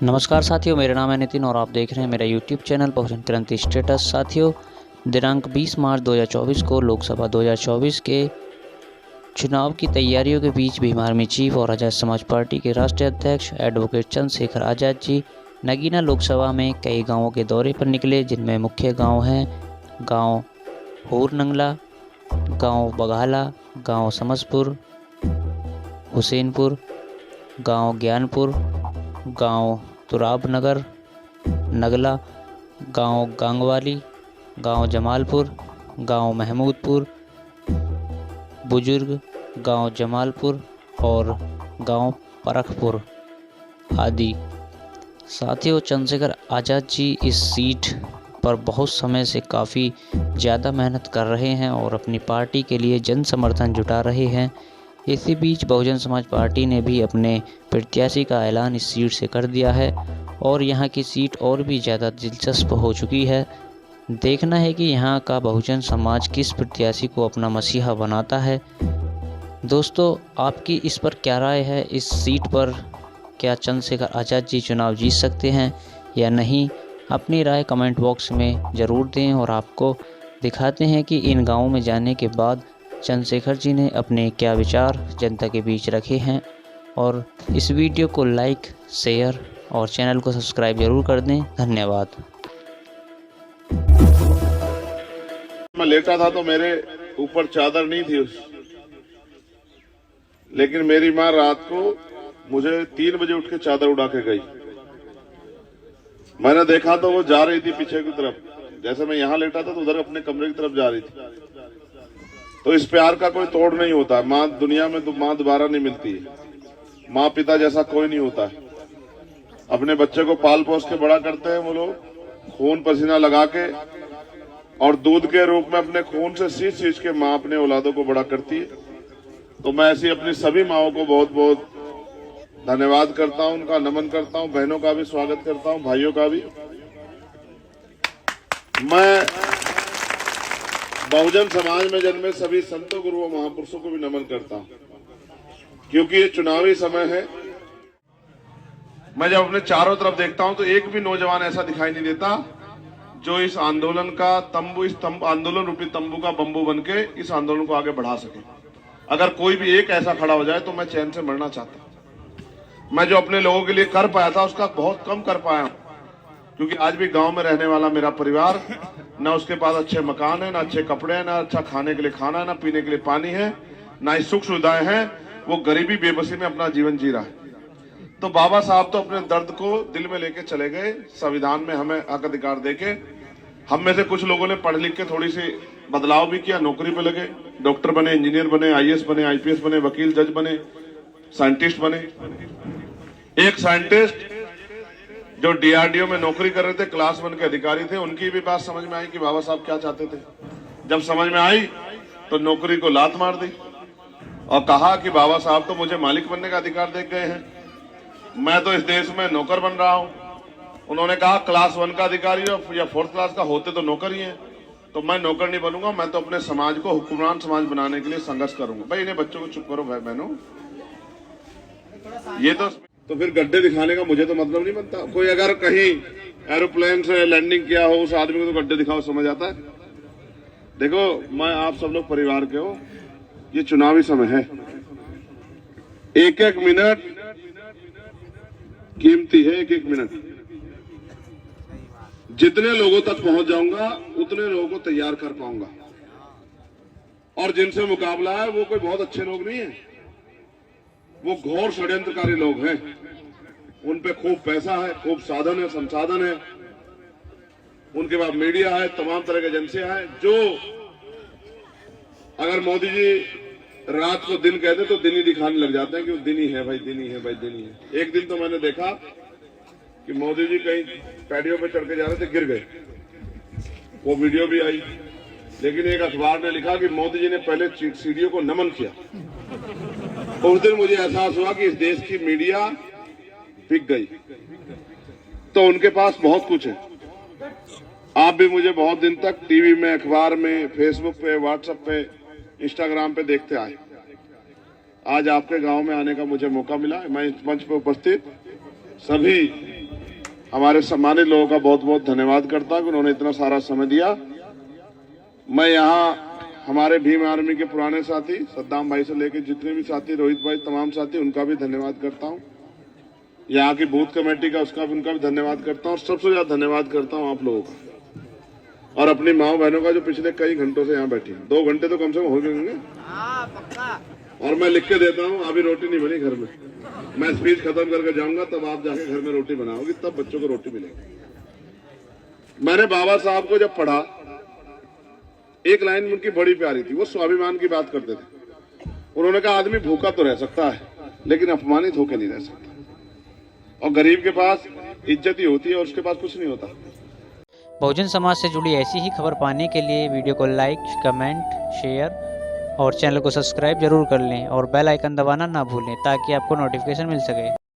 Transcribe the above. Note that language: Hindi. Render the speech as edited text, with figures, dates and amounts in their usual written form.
नमस्कार साथियों, मेरा नाम है नितिन और आप देख रहे हैं मेरा यूट्यूब चैनल बहुजन क्रांति स्टेटस। साथियों, दिनांक 20 मार्च 2024 को लोकसभा 2024 के चुनाव की तैयारियों के बीच भीम आर्मी चीफ और आज़ाद समाज पार्टी के राष्ट्रीय अध्यक्ष एडवोकेट चंद्रशेखर आज़ाद जी नगीना लोकसभा में कई गांवों के दौरे पर निकले, जिनमें मुख्य गांव हैं गांव हूरनंगला, गांव बघाला, गांव समसपुर, हुसैनपुर, गांव ज्ञानपुर, गांव तुराब नगर नगला, गांव गांगवाली, गांव जमालपुर, गांव महमूदपुर बुजुर्ग, गांव जमालपुर और गांव परखपुर आदि। साथियों, चंद्रशेखर आज़ाद जी इस सीट पर बहुत समय से काफ़ी ज़्यादा मेहनत कर रहे हैं और अपनी पार्टी के लिए जन समर्थन जुटा रहे हैं। इसी बीच बहुजन समाज पार्टी ने भी अपने प्रत्याशी का ऐलान इस सीट से कर दिया है और यहां की सीट और भी ज़्यादा दिलचस्प हो चुकी है। देखना है कि यहां का बहुजन समाज किस प्रत्याशी को अपना मसीहा बनाता है। दोस्तों, आपकी इस पर क्या राय है? इस सीट पर क्या चंद्रशेखर आज़ाद जी चुनाव जीत सकते हैं या नहीं? अपनी राय कमेंट बॉक्स में ज़रूर दें और आपको दिखाते हैं कि इन गाँवों में जाने के बाद चंद्रशेखर जी ने अपने क्या विचार जनता के बीच रखे हैं। और इस वीडियो को लाइक, शेयर और चैनल को सब्सक्राइब जरूर कर दें। धन्यवाद। मैं लेटा था तो मेरे ऊपर चादर नहीं थी, लेकिन मेरी माँ रात को मुझे 3 बजे उठ के चादर उड़ा के गई। मैंने देखा तो वो जा रही थी पीछे की तरफ, जैसे मैं यहाँ लेटा था तो उधर अपने कमरे की तरफ जा रही थी। तो इस प्यार का कोई तोड़ नहीं होता। माँ दुनिया में तो माँ दोबारा नहीं मिलती है। माँ पिता जैसा कोई नहीं होता है। अपने बच्चे को पाल पोस के बड़ा करते हैं वो लोग, खून पसीना लगा के, और दूध के रूप में अपने खून से सींच सींच के माँ अपने औलादों को बड़ा करती है। तो मैं ऐसी अपनी सभी माओं को बहुत बहुत धन्यवाद करता हूं, उनका नमन करता हूं, बहनों का भी स्वागत करता हूं, भाइयों का भी। मैं बहुजन समाज में जन्मे सभी संतों, गुरुओं, महापुरुषों को भी नमन करता हूं, क्योंकि ये चुनावी समय है। मैं जब अपने चारों तरफ देखता हूं तो एक भी नौजवान ऐसा दिखाई नहीं देता जो इस आंदोलन का तंबू, इस आंदोलन रूपी तंबू का बंबू बन के इस आंदोलन को आगे बढ़ा सके। अगर कोई भी एक ऐसा खड़ा हो जाए तो मैं चैन से मरना चाहता। मैं जो अपने लोगों के लिए कर पाया था उसका बहुत कम कर पाया, क्योंकि आज भी गांव में रहने वाला मेरा परिवार, ना उसके पास अच्छे मकान है, ना अच्छे कपड़े हैं, ना अच्छा खाने के लिए खाना है, ना पीने के लिए पानी है, ना ही सुख सुविधाएं हैं। वो गरीबी बेबसी में अपना जीवन जी रहा है। तो बाबा साहब तो अपने दर्द को दिल में लेके चले गए, संविधान में हमें हक अधिकार देके। हम में से कुछ लोगों ने पढ़ लिख के थोड़ी सी बदलाव भी किया, नौकरी पे लगे, डॉक्टर बने, इंजीनियर बने, आईएएस बने, आईपीएस बने, वकील, जज बने, साइंटिस्ट बने। एक साइंटिस्ट जो डीआरडीओ में नौकरी कर रहे थे, क्लास 1 के अधिकारी थे, उनकी भी बात समझ में आई कि बाबा साहब क्या चाहते थे। जब समझ में आई तो नौकरी को लात मार दी और कहा कि बाबा साहब तो मुझे मालिक बनने का अधिकार दे गए हैं, मैं तो इस देश में नौकर बन रहा हूं। उन्होंने कहा क्लास 1 का अधिकारी या 4th क्लास का होते तो नौकर ही है, तो मैं नौकर नहीं बनूंगा, मैं तो अपने समाज को हुक्मरान समाज बनाने के लिए संघर्ष करूंगा। भाई इन्हें बच्चों को चुप करो भाई बहनों, ये तो फिर गड्ढे दिखाने का मुझे तो मतलब नहीं बनता। कोई अगर कहीं एरोप्लेन से लैंडिंग किया हो उस आदमी को तो गड्ढे दिखाओ, समझ आता है। देखो, मैं आप सब लोग परिवार के हो, ये चुनावी समय है, एक एक मिनट कीमती है, एक एक मिनट। जितने लोगों तक पहुंच जाऊंगा उतने लोगों को तैयार कर पाऊंगा। और जिनसे मुकाबला है वो कोई बहुत अच्छे लोग नहीं है, वो घोर षड्यंत्रकारी लोग हैं। उन पे खूब पैसा है, खूब साधन है, संसाधन है, उनके पास मीडिया है, तमाम तरह की एजेंसियां हैं। जो अगर मोदी जी रात को दिन कहते तो दिन ही दिखाने लग जाते हैं कि वो दिन ही है भाई, दिन ही है भाई, दिन ही है। एक दिन तो मैंने देखा कि मोदी जी कहीं पैडियो पे चढ़ के जा रहे थे, गिर गए, वो वीडियो भी आई। लेकिन एक अखबार ने लिखा कि मोदी जी ने पहले सीढ़ियों को नमन किया। उस दिन मुझे एहसास हुआ कि इस देश की मीडिया बिक गई। तो उनके पास बहुत कुछ है। आप भी मुझे बहुत दिन तक टीवी में, अखबार में, फेसबुक पे, व्हाट्सएप पे, इंस्टाग्राम पे देखते आए। आज आपके गांव में आने का मुझे मौका मिला। मैं इस मंच पर उपस्थित सभी हमारे सम्मानित लोगों का बहुत बहुत धन्यवाद करता हूं कि उन्होंने इतना सारा समय दिया। मैं यहाँ हमारे भीम आर्मी के पुराने साथी सद्दाम भाई से लेकर जितने भी साथी, रोहित भाई, तमाम साथी, उनका भी धन्यवाद करता हूं। यहाँ की बूथ कमेटी का उनका भी धन्यवाद करता हूं और सबसे ज्यादा धन्यवाद करता हूं आप लोगों का और अपनी माओ बहनों का जो पिछले कई घंटों से यहाँ बैठी हैं। 2 घंटे तो कम से कम हो गए होंगे। और मैं लिख के देता हूँ, अभी रोटी नहीं बनी घर में, मैं स्पीच खत्म करके जाऊंगा, तब आप जाके घर में रोटी बनाओगी, तब बच्चों को रोटी मिलेगी। मैंने बाबा साहब को जब पढ़ा, एक लाइन उनकी बड़ी प्यारी थी, वो स्वाभिमान की बात करते थे। उन्होंने कहा आदमी भूखा तो रह सकता है लेकिन अपमानित होकर नहीं रह सकता, और गरीब के पास इज्जत ही होती है और उसके पास कुछ नहीं होता। बहुजन समाज से जुड़ी ऐसी ही खबर पाने के लिए वीडियो को लाइक, कमेंट, शेयर और चैनल को सब्सक्राइब जरूर कर लें और बेल आइकन दबाना ना भूलें ताकि आपको नोटिफिकेशन मिल सके।